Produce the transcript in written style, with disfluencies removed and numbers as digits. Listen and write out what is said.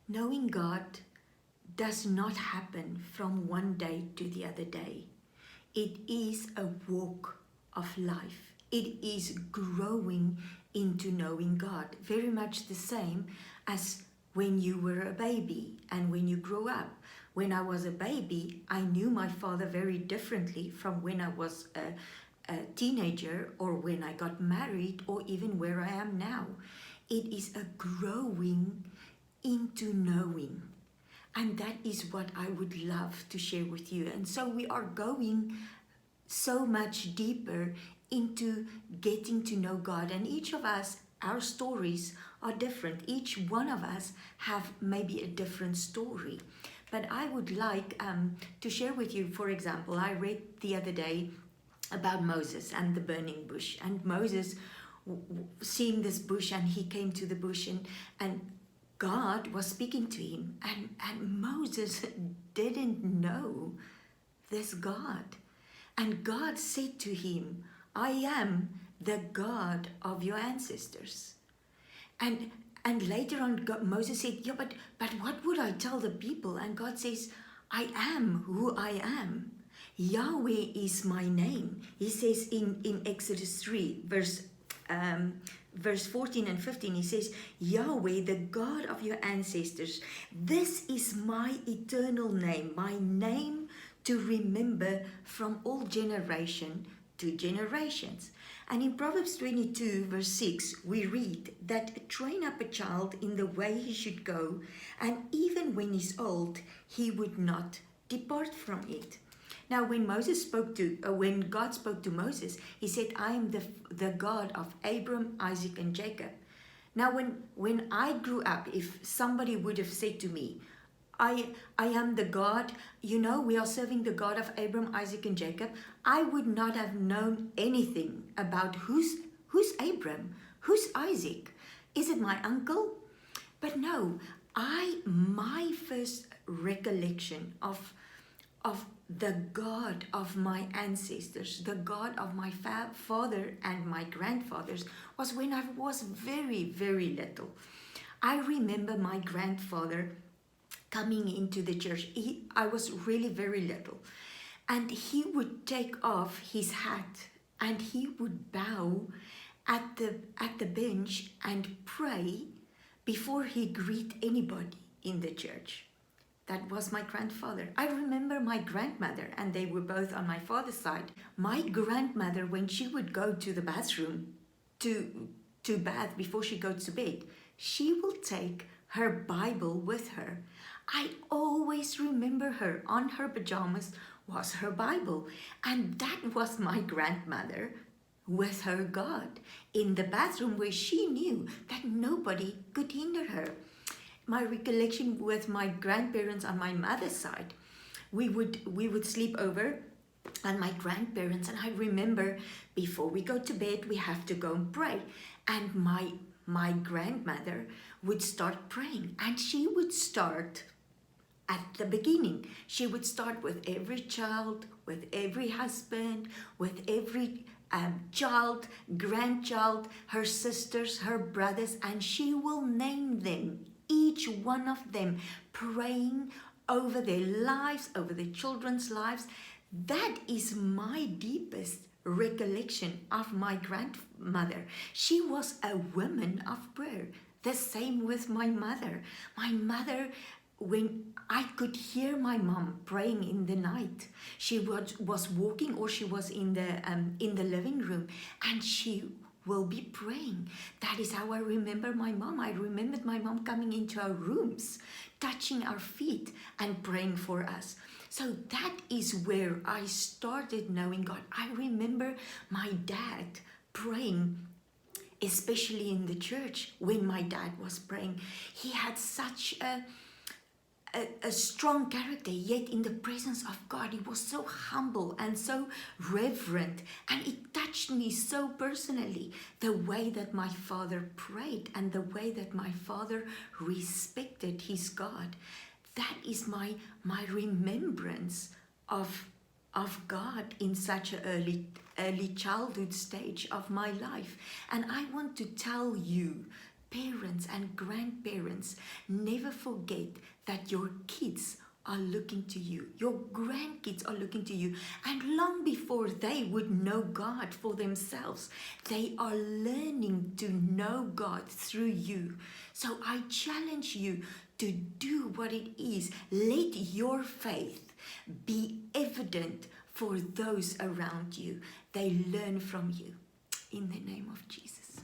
Knowing God does not happen from one day to the other day. It is a walk of life. It is growing into knowing God. Very much the same as when you were a baby and when you grew up. When I was a baby, I knew my father very differently from when I was a teenager or when I got married or even where I am now. It is a growing into knowing. And that is what I would love to share with you. And so we are going so much deeper into getting to know God. And each of us, our stories are different. Each one of us have maybe a different story. But I would like to share with you, for example, I read the other day about Moses and the burning bush. And Moses seeing this bush, and he came to the bush, and God was speaking to him, and Moses didn't know this God. And God said to him, I am the God of your ancestors. And later on, Moses said, yeah, but what would I tell the people? And God says, I am who I am. Yahweh is my name. He says in Exodus 3, verse 14 and 15, he says, Yahweh, the God of your ancestors, this is my eternal name, my name to remember from all generation to generations. And in Proverbs 22, verse 6, we read that train up a child in the way he should go, and even when he's old, he would not depart from it. Now, when God spoke to Moses, he said, I am the God of Abram, Isaac, and Jacob. Now, when I grew up, if somebody would have said to me, I am the God, we are serving the God of Abram, Isaac, and Jacob, I would not have known anything about who's Abram, who's Isaac. Is it my uncle? But no, my first recollection of the God of my ancestors, the God of my father and my grandfathers, was when I was very, very little. I remember my grandfather coming into the church. I was really very little. And he would take off his hat and he would bow at the bench and pray before he greet anybody in the church. That was my grandfather. I remember my grandmother, and they were both on my father's side. My grandmother, when she would go to the bathroom to bath before she goes to bed, she will take her Bible with her. I always remember her. On her pajamas was her Bible. And that was my grandmother with her God in the bathroom, where she knew that nobody could hinder her. My recollection with my grandparents on my mother's side, we would sleep over and my grandparents, and I remember before we go to bed we have to go and pray, and my grandmother would start praying, and she would start at the beginning. She would start with every child, with every husband, with every child, grandchild, her sisters, her brothers, and she will name them, each one of them, praying over their lives, over their children's lives. That is my deepest recollection of my grandmother. She was a woman of prayer. The same with my mother. My mother, when I could hear my mom praying in the night, she was walking, or she was in the living room, and she will be praying. That is how I remember my mom. I remembered my mom coming into our rooms, touching our feet and praying for us. So that is where I started knowing God. I remember my dad praying, especially in the church. When my dad was praying, he had such a strong character, yet in the presence of God, he was so humble and so reverent, and it touched me so personally, the way that my father prayed and the way that my father respected his God. That is my remembrance of God in such an early childhood stage of my life. And I want to tell you parents and grandparents, never forget that your kids are looking to you. Your grandkids are looking to you. And long before they would know God for themselves, they are learning to know God through you. So I challenge you to do what it is. Let your faith be evident for those around you. They learn from you. In the name of Jesus.